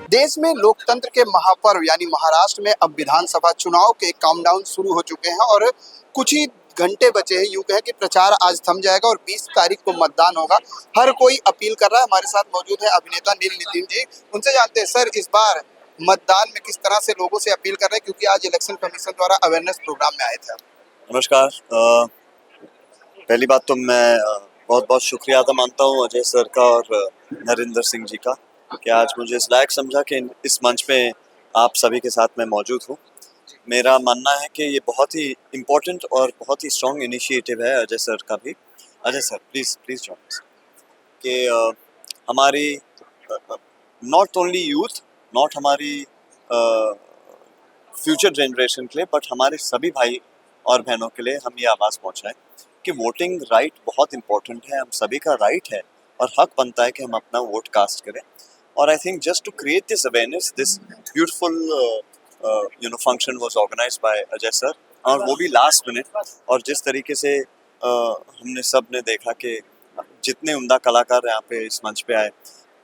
देश में लोकतंत्र के महापर्व यानी महाराष्ट्र में अब विधानसभा चुनाव के काउंटडाउन शुरू हो चुके हैं और कुछ ही घंटे बचे हैं। यूं कहें कि प्रचार आज थम जाएगा और 20 तारीख को मतदान होगा। हर कोई अपील कर रहा है। हमारे साथ मौजूद है अभिनेता नील नितिन जी। उनसे जानते हैं सर, इस बार मतदान में किस तरह से लोगों से अपील कर रहे हैं, क्योंकि आज इलेक्शन कमीशन द्वारा अवेयरनेस प्रोग्राम में आए थे। नमस्कार। पहली बात तो मैं बहुत बहुत शुक्रिया अदा मानता हूँ अजय सर का और नरेंद्र सिंह जी का कि आज मुझे इस लायक समझा कि इस मंच पे आप सभी के साथ मैं मौजूद हूँ। मेरा मानना है कि ये बहुत ही इम्पोर्टेंट और बहुत ही स्ट्रॉन्ग इनिशिएटिव है अजय सर का भी। Ajay sir please please join कि हमारी नॉट ओनली यूथ, नॉट हमारी फ्यूचर जनरेशन के लिए, बट हमारे सभी भाई और बहनों के लिए हम ये आवाज़ पहुँचाएं कि वोटिंग राइट बहुत इम्पोर्टेंट है। हम सभी का राइट है और हक बनता है कि हम अपना वोट कास्ट करें। और I think just to create this awareness, this beautiful function was organised by Ajay sir, और वो भी लास्ट मिनट। और जिस तरीके से हमने सब ने देखा कि जितने उम्दा कलाकार यहाँ पे इस मंच पे आए,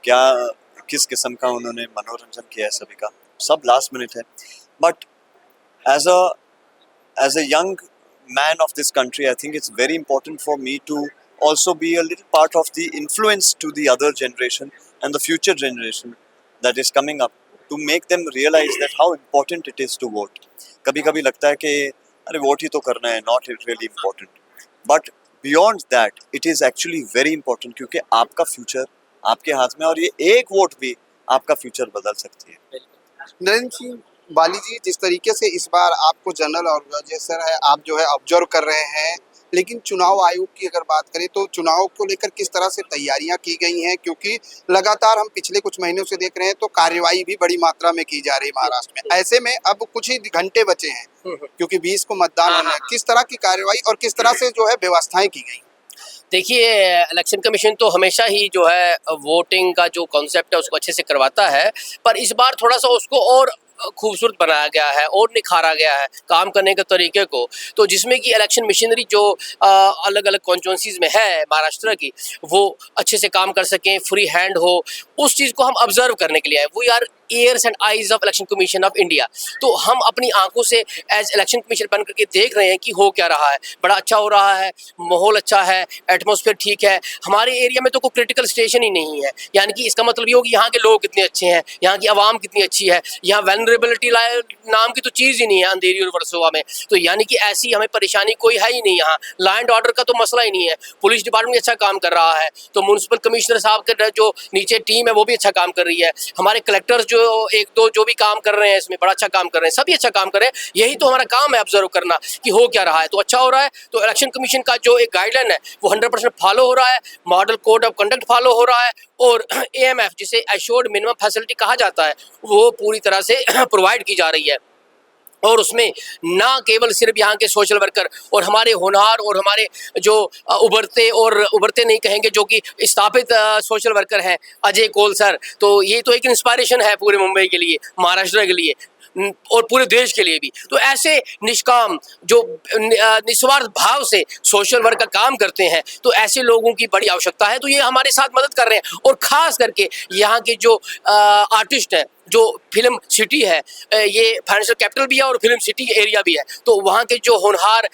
क्या किस किस्म का उन्होंने मनोरंजन किया है सभी का, सब लास्ट मिनट है। But as a young man of this country, I think it's very important for me to also be a little part of the influence to the other generation and the future generation that is coming up, to make them realize that how important it is to vote. कभी कभी लगता है कि अरे vote ही तो करना है, not really important. But beyond that, it is actually very important, क्योंकि आपका फ्यूचर आपके हाथ में, और ये एक वोट भी आपका फ्यूचर बदल सकती है। नरेंद्र सिंह बाली जी, जिस तरीके से इस बार आपको जनरल और अजय सर है, आप जो है ऑब्जर्व कर रहे हैं, लेकिन चुनाव आयोग की अगर बात करें तो चुनाव को लेकर किस तरह से तैयारियां की गई हैं, क्योंकि लगातार हम पिछले कुछ महीनों से देख रहे हैं तो कार्यवाही भी बड़ी मात्रा में की जा रही है महाराष्ट्र में। ऐसे में अब कुछ ही घंटे बचे हैं क्योंकि 20 को मतदान होना है। किस तरह की कार्यवाही और किस तरह से जो है व्यवस्थाएं की गई? देखिए, इलेक्शन कमीशन तो हमेशा ही जो है वोटिंग का जो कॉन्सेप्ट है उसको अच्छे से करवाता है, पर इस बार थोड़ा सा उसको और खूबसूरत बनाया गया है और निखारा गया है काम करने के तरीके को। तो जिसमें कि इलेक्शन मशीनरी जो अलग अलग कॉन्स्टिट्यूंसीज में है महाराष्ट्र की, वो अच्छे से काम कर सकें, फ्री हैंड हो, उस चीज़ को हम ऑब्जर्व करने के लिए आए। We are ears and eyes of election commission of India. तो हम अपनी आंखों से एज इलेक्शन कमीशन बन करके देख रहे हैं कि हो क्या रहा है। बड़ा अच्छा हो रहा है, माहौल अच्छा है, एटमॉस्फेयर ठीक है। हमारे एरिया में तो कोई क्रिटिकल स्टेशन ही नहीं है, यानी कि इसका मतलब ये हो कि यहाँ के लोग कितने अच्छे हैं, यहाँ की आवाम कितनी अच्छी है, यहाँ वेलनरेबिलिटी नाम की तो चीज़ ही नहीं है अंधेरी और वर्सोवा में। तो यानी कि ऐसी हमें परेशानी कोई है ही नहीं। यहाँ लॉ एंड ऑर्डर का तो मसला ही नहीं है। पुलिस डिपार्टमेंट अच्छा काम कर रहा है, तो म्यूनसिपल कमिश्नर साहब के जो नीचे टीम है वो भी अच्छा काम कर रही है। हमारे कलेक्टर्स जो एक दो जो भी काम कर रहे हैं इसमें बड़ा अच्छा काम कर रहे हैं, सभी अच्छा काम कर रहे हैं। यही तो हमारा काम है, ऑब्जर्व करना कि हो क्या रहा है। तो अच्छा हो रहा है। तो इलेक्शन कमीशन का जो एक गाइडलाइन है वो 100% फॉलो हो रहा है, model code of conduct follow हो रहा है, और AMF जिसे एश्योर्ड मिनिमम फैसिलिटी कहा जाता है वो पूरी तरह से प्रोवाइड की जा रही है। और उसमें ना केवल सिर्फ यहाँ के सोशल वर्कर और हमारे होनहार और हमारे जो उभरते नहीं कहेंगे, जो कि स्थापित सोशल वर्कर हैं, अजय कोल सर, तो ये तो एक इंस्पायरेशन है पूरे मुंबई के लिए, महाराष्ट्र के लिए और पूरे देश के लिए भी। तो ऐसे निष्काम जो निस्वार्थ भाव से सोशल वर्क का काम करते हैं, तो ऐसे लोगों की बड़ी आवश्यकता है। तो ये हमारे साथ मदद कर रहे हैं। और ख़ास करके यहाँ के जो आर्टिस्ट हैं, जो फिल्म सिटी है, ये फाइनेंशियल कैपिटल भी है और फिल्म सिटी एरिया भी है, तो वहाँ के जो होनहार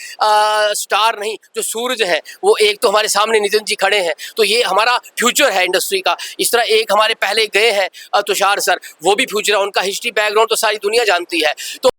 स्टार नहीं, जो सूरज है, वो एक तो हमारे सामने नितिन जी खड़े हैं, तो ये हमारा फ्यूचर है इंडस्ट्री का। इस तरह एक हमारे पहले गए हैं तुषार सर, वो भी फ्यूचर है, उनका हिस्ट्री बैकग्राउंड तो सारी दुनिया जानती है। तो